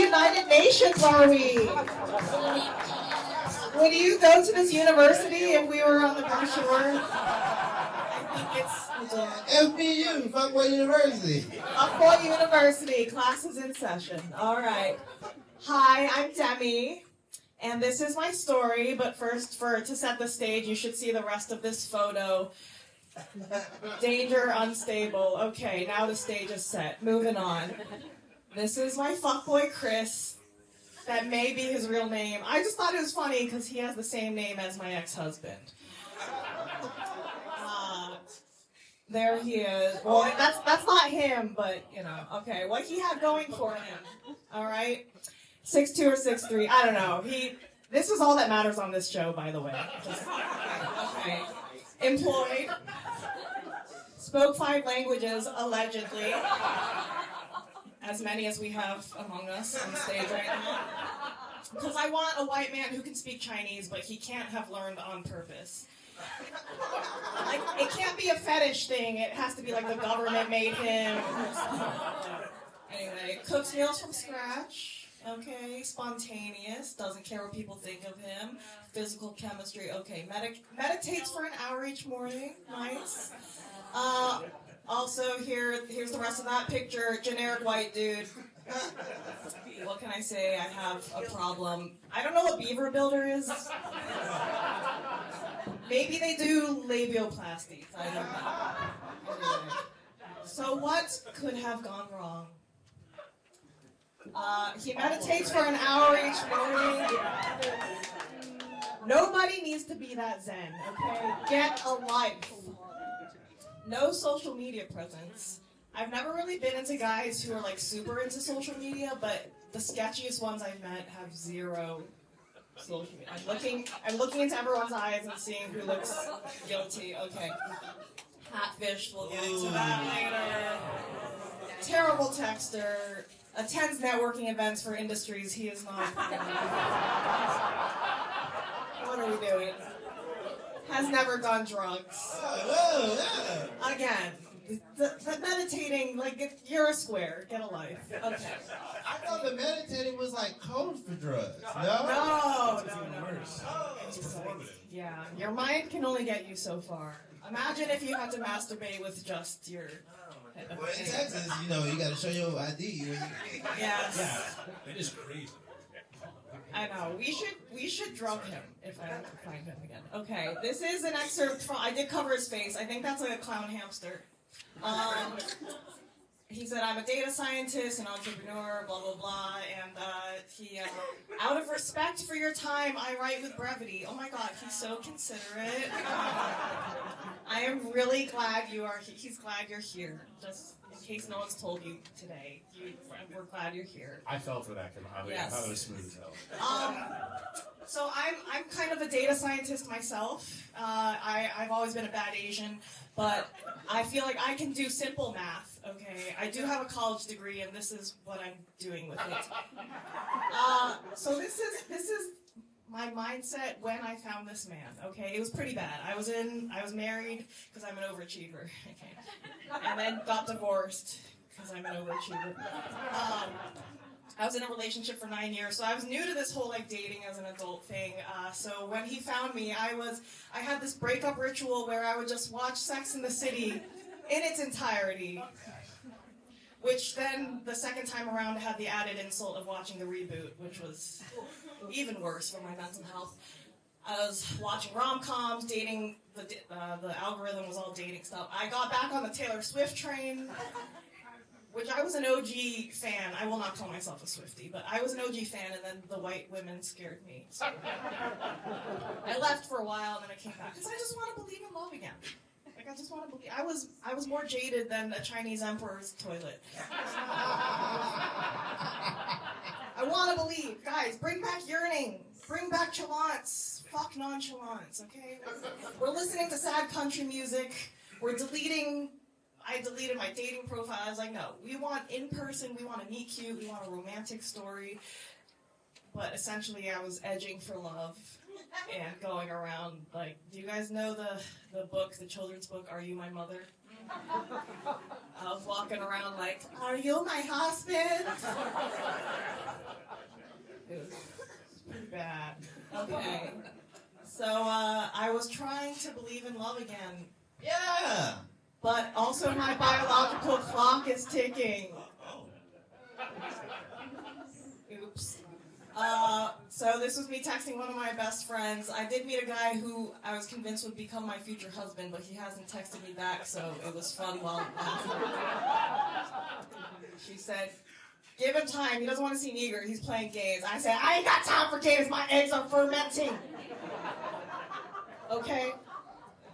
United Nations are we? Would you go to this university if we were on the brochure? I think it's FBU, Fuckboy University. Fuckboy University, classes in session. All right. Hi, I'm Demi, and this is my story. But first, to set the stage, you should see the rest of this photo. Danger, unstable. Okay, now the stage is set. Moving on. This is my fuckboy Chris. That may be his real name. I just thought it was funny because he has the same name as my ex-husband. There he is. Well, that's not him, but okay. What he had going for him. All right, 6'2" or 6'3". I don't know. This is all that matters on this show, by the way. Okay. Employed. Spoke 5 languages, allegedly. As many as we have among us on stage right now. Because I want a white man who can speak Chinese, but he can't have learned on purpose. Like, it can't be a fetish thing. It has to be like the government made him. Anyway, cooks meals from scratch. Okay, spontaneous. Doesn't care what people think of him. Physical chemistry. Okay, meditates for an hour each morning. Nice. Also, here's the rest of that picture. Generic white dude. What can I say? I have a problem. I don't know what beaver builder is. Maybe they do labioplasties. I don't know. Anyway. So what could have gone wrong? He meditates for an hour each morning. Nobody needs to be that zen, okay? Get a life. No social media presence. I've never really been into guys who are like super into social media, but the sketchiest ones I've met have zero social media. I'm looking into everyone's eyes and seeing who looks guilty. Okay. Hatfished, we'll get into that later. Terrible texter. Attends networking events for industries he is not. What are we doing? Has never done drugs. Again, the meditating, like, you're a square. Get a life. Okay. I thought the meditating was like code for drugs. No? No. It's performative. Yeah, your mind can only get you so far. Imagine if you had to masturbate with just your... Well, in Texas, you got to show your ID when you... Yes. Yeah, it is crazy. I know. We should drug him if I find him again. Okay, this is an excerpt from. I did cover his face. I think that's like a clown hamster. He said, "I'm a data scientist, an entrepreneur, blah blah blah," and he, out of respect for your time, I write with brevity. Oh my God, he's so considerate. I am really glad you are. He's glad you're here. Just in case no one's told you today, we're glad you're here. I fell for that, Kim. I thought it was smooth as hell. So I'm kind of a data scientist myself. I've always been a bad Asian, but I feel like I can do simple math. Okay, I do have a college degree, and this is what I'm doing with it. So this is my mindset when I found this man. Okay, it was pretty bad. I was married because I'm an overachiever. Okay, and then got divorced because I'm an overachiever. I was in a relationship for 9 years, so I was new to this whole like dating as an adult thing. So when he found me, I had this breakup ritual where I would just watch Sex and the City in its entirety, which then the second time around had the added insult of watching the reboot, which was even worse for my mental health. I was watching rom-coms, dating, the algorithm was all dating stuff. I got back on the Taylor Swift train, which I was an OG fan. I will not call myself a Swiftie, but I was an OG fan, and then the white women scared me. So I left for a while, and then I came back, because I just want to believe in love again. Like, I just want to believe. I was more jaded than a Chinese emperor's toilet. I want to believe. Guys, bring back yearning. Bring back chalance. Fuck nonchalance, okay? We're listening to sad country music. I deleted my dating profile. I was like, no, we want in person, we want to meet cute, we want a romantic story. But essentially, I was edging for love and going around, like, do you guys know the book, the children's book, Are You My Mother? I was walking around like, are you my husband? It was pretty bad. Okay. So I was trying to believe in love again. Yeah. But also my biological clock is ticking. Oops. So this was me texting one of my best friends. I did meet a guy who I was convinced would become my future husband, but he hasn't texted me back, so it was fun while it lasted. She said, give him time. He doesn't want to seem eager. He's playing games. I said, I ain't got time for games. My eggs are fermenting. Okay?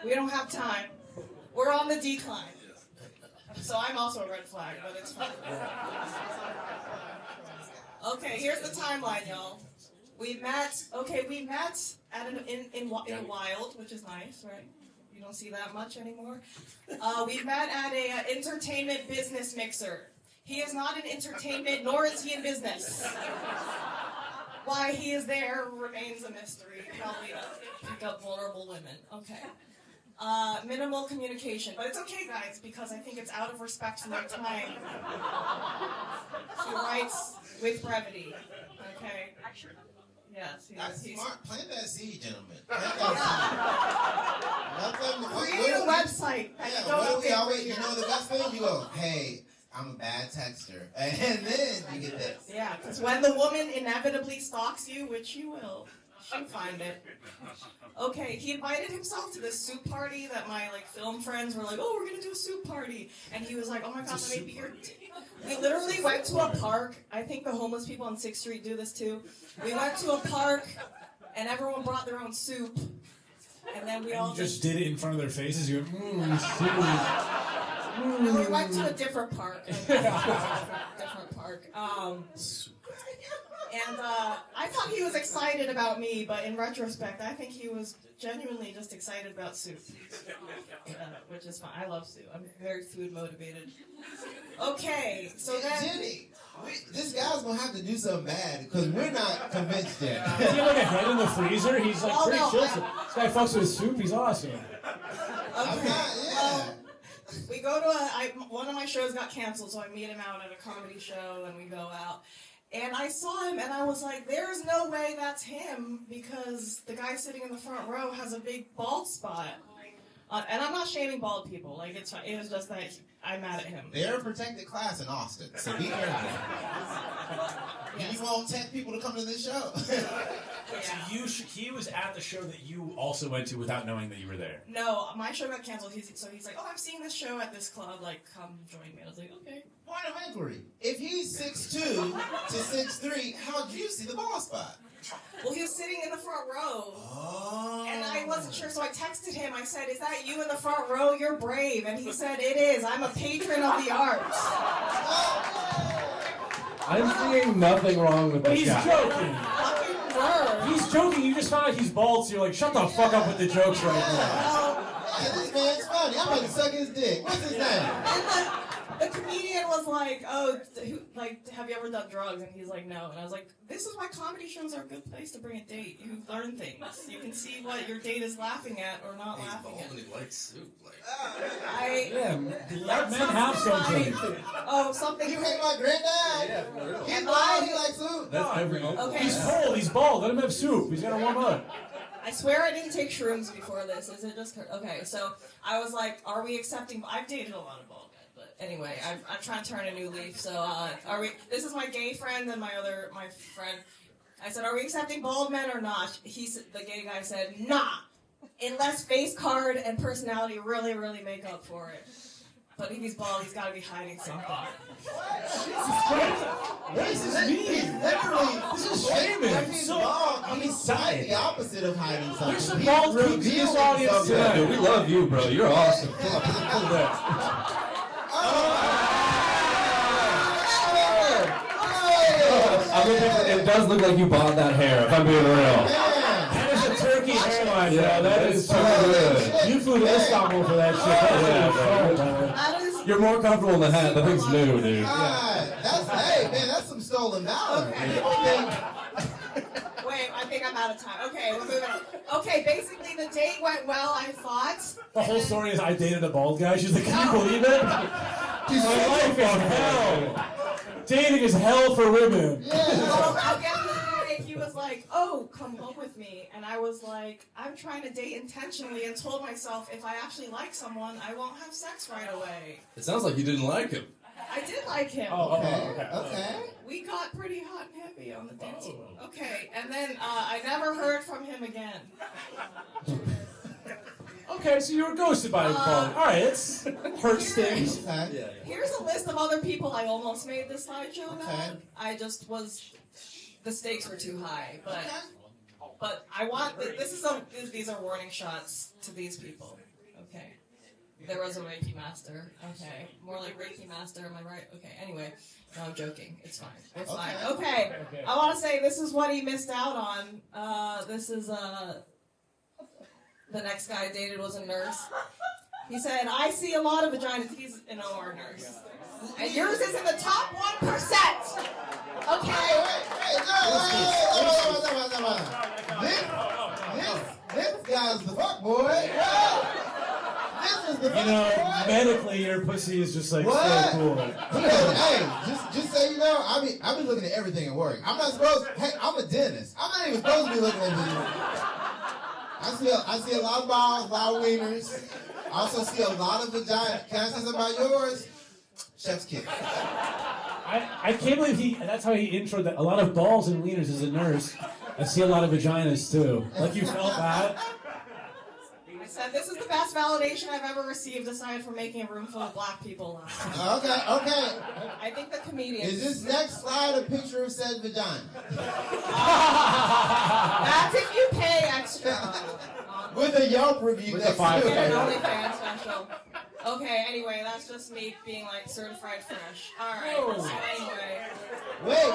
We don't have time. We're on the decline. So I'm also a red flag, but it's fine. Okay, here's the timeline, y'all. We met at in Wild, which is nice, right? You don't see that much anymore. We met at a entertainment business mixer. He is not in entertainment, nor is he in business. Why he is there remains a mystery. Probably to pick up vulnerable women. Okay. Minimal communication. But it's okay, guys, because I think it's out of respect for their time. She writes with brevity. Okay? Yes. That's He's smart. Plant that seed, gentlemen. Plant that seed. create a website. You know the best thing? You go, hey, I'm a bad texter. And then you get this. Yeah, because when the woman inevitably stalks you, which she will, she'll find it. Okay, he invited himself to this soup party that my film friends were like, oh, we're gonna do a soup party, and he was like, oh my god, maybe you're. We literally went to a park. I think the homeless people on 6th Street do this too. We went to a park, and everyone brought their own soup, and then we all just did it in front of their faces. You went, soup. No, we went to a different park. Different park. And I thought he was excited about me, but in retrospect, I think he was genuinely just excited about soup. Which is fine. I love soup. I'm very food motivated. Okay, so then... Jenny, this guy's going to have to do something bad, because we're not convinced yet. Does he have like a head in the freezer? He's like pretty chill. This guy fucks with soup. He's awesome. Okay. We go to one of my shows got canceled, so I meet him out at a comedy show, and we go out. And I saw him, and I was like, there's no way that's him, because the guy sitting in the front row has a big bald spot. And I'm not shaming bald people. Like, it's fine. It was just that I'm mad at him. They're a protected class in Austin, so be careful. Yes. You won't tell people to come to this show. Yeah. So he was at the show that you also went to without knowing that you were there? No, my show got canceled. So he's like, oh, I'm seeing this show at this club. Like, come join me. I was like, okay. Point of inquiry. If he's 6'2" to 6'3", how'd you see the ball spot? Well, he was sitting in the front row. Oh. And I wasn't sure, so I texted him. I said, is that you in the front row? You're brave. And he said, it is. I'm a patron of the arts. I'm seeing nothing wrong with this guy. He's joking. Fucking word. He's joking. You just found out he's bald, so you're like, shut the fuck up with the jokes right now. Yeah, this man's funny. I'm gonna suck his dick. What's his name? And the comedian was like, oh, have you ever done drugs? And he's like, no. And I was like, this is why comedy shows are a good place to bring a date. You learn things. You can see what your date is laughing at or not laughing at. He likes soup. Let men have something. Oh, something. You hate my granddad? Yeah, for real. He's bald. He likes soup. That's every uncle. Okay. He's cold. He's bald. Let him have soup. He's gonna warm up. I swear I didn't take shrooms before this. Is it just... Okay, so I was like, are we accepting... I've dated a lot of bald guys, but anyway, I'm trying to turn a new leaf, so are we... This is my gay friend and my friend. I said, are we accepting bald men or not? The gay guy said, nah, unless face card and personality really, really make up for it. But if he's bald, he's got to be hiding something. This is me. This is famous. He's bald. He's the opposite of hiding something. There's some bald cooks in this audience Yeah, today. dude, we love you, bro. You're awesome. Come on, pull that. It does look like you bought that hair, if I'm being real. That is a turkey hairline, Yeah, bro. that is too good. You flew to Istanbul for that shit. That is... You're more comfortable in the hat. That thing's new, dude. God, that's some stolen valor. Okay. Wait, I think I'm out out of time. Okay, we're moving on. Okay, basically the date went well, I thought. The whole story is I dated a bald guy. She's like, can you believe it? My life is hell. Dating is hell for women. Well, I'll get to the day he was like, oh, come home with me. And I was like, I'm trying to date intentionally and told myself if I actually like someone, I won't have sex right away. It sounds like you didn't like him. I did like him. Okay. We got pretty hot and heavy on the dance floor. Okay, and then I never heard from him again. Okay, so you were ghosted by a bald. All right, it's hurt stings. Okay. Here's a list of other people I almost made this slideshow about. Okay. I just was, the stakes were too high, but I want, these are warning shots to these people. Okay. There was a Reiki master. Okay. More like Reiki master, am I right? Okay, anyway. No, I'm joking. It's fine. It's fine. Okay. I want to say this is what he missed out on. This is, the next guy I dated was a nurse. He said, I see a lot of vaginas. He's an OR nurse. And yours is in the top 1%. Okay. This guy's the fuck boy. This is the fuck boy. Medically, your pussy is just like What? so cool. Hey, just so you know, I be looking at everything at work. I'm not supposed. Hey, I'm a dentist. I'm not even supposed to be looking at this. I see a lot of balls, a lot of wieners. I also see a lot of vagina. Can I say something about yours? Chef's kiss. I can't believe that's how he introed that. A lot of balls and wieners as a nurse. I see a lot of vaginas too. Like you felt that. I said, this is the best validation I've ever received aside from making a room full of black people laugh. Okay. I think the comedians. Is this next slide a picture of said vagina? That's if you pay extra. With a Yelp review With next a 5 to Get it. an OnlyFans special. Okay, anyway, that's just me being like certified fresh. Alright, so anyway. Wait.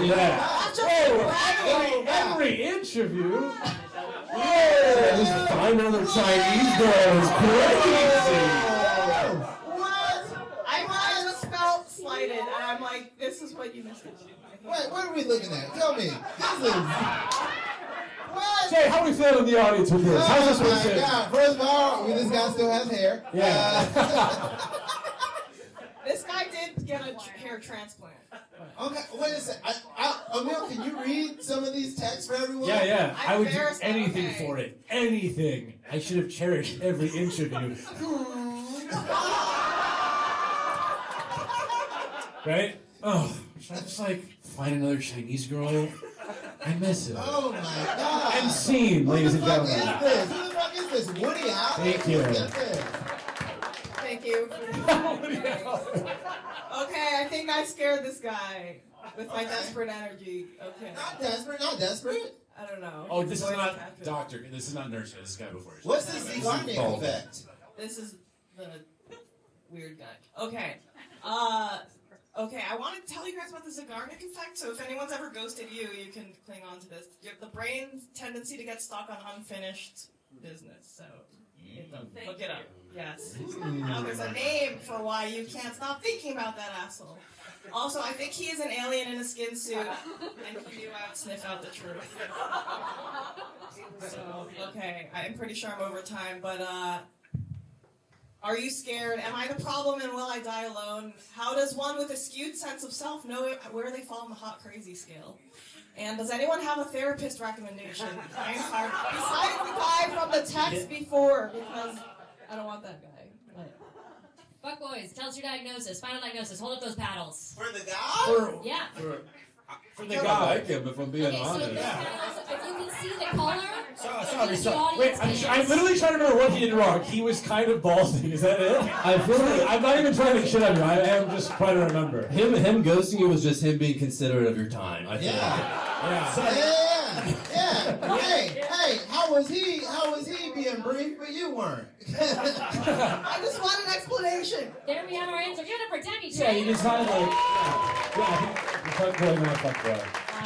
Yeah. That's just Every interview. Just find another Chinese girl is crazy. What? I just felt slighted, and I'm like, this is what you missed. Wait, what are we looking at? Tell me. This is... What? Jay, how are we feeling in the audience with this? How's this one Oh my sitting? God. First of all, this guy still has hair. Yeah. This guy did get a hair transplant. Okay, wait a second. Emil, can you read some of these texts for everyone? Yeah. I would do embarrassed, anything okay. for it. Anything. I should have cherished every inch of you. Right? Oh, should I just like find another Chinese girl? I miss it. Oh my God. And scene, ladies and Who the fuck gentlemen. is this? Who the fuck is this? Woody Allen? Thank you. Who is this? Thank you. Okay, I think I scared this guy with my desperate energy. Okay. Not desperate. I don't know. Oh, this is Avoiding not catfish. doctor. This is not nurse. This is guy before you. What's the Zigarnik effect? This is the weird guy. Okay. Okay, I want to tell you guys about the Zigarnik effect. So if anyone's ever ghosted you, you can cling on to this. You have the brain's tendency to get stuck on unfinished business. So look it up. Yes. Now there's a name for why you can't stop thinking about that asshole. Also, I think he is an alien in a skin suit, and he knew I would sniff out the truth. So, okay, I'm pretty sure I'm over time, but are you scared? Am I the problem and will I die alone? How does one with a skewed sense of self know where they fall on the hot crazy scale? And does anyone have a therapist recommendation? Besides the guy from the text before, because I don't want that guy. But. Fuck boys, tell us your diagnosis. Final diagnosis. Hold up those paddles. For the guy? Yeah. For the I guy. like him, if I'm being Okay, so honest. this paddles, if you can see the color, Sorry. the audience Wait, I'm literally trying to remember what he did wrong. He was kind of balding. Is that it? I feel like I'm not even trying to shit on you. I am just trying to remember. him ghosting you was just him being considerate of your time. I feel Yeah. Hey, how was he being brief, but you weren't? I just want an explanation. there we have our answer. Give it up for Demi Yeah, Chang. you decided like, yeah, I think the fuck boy, not fuck boy.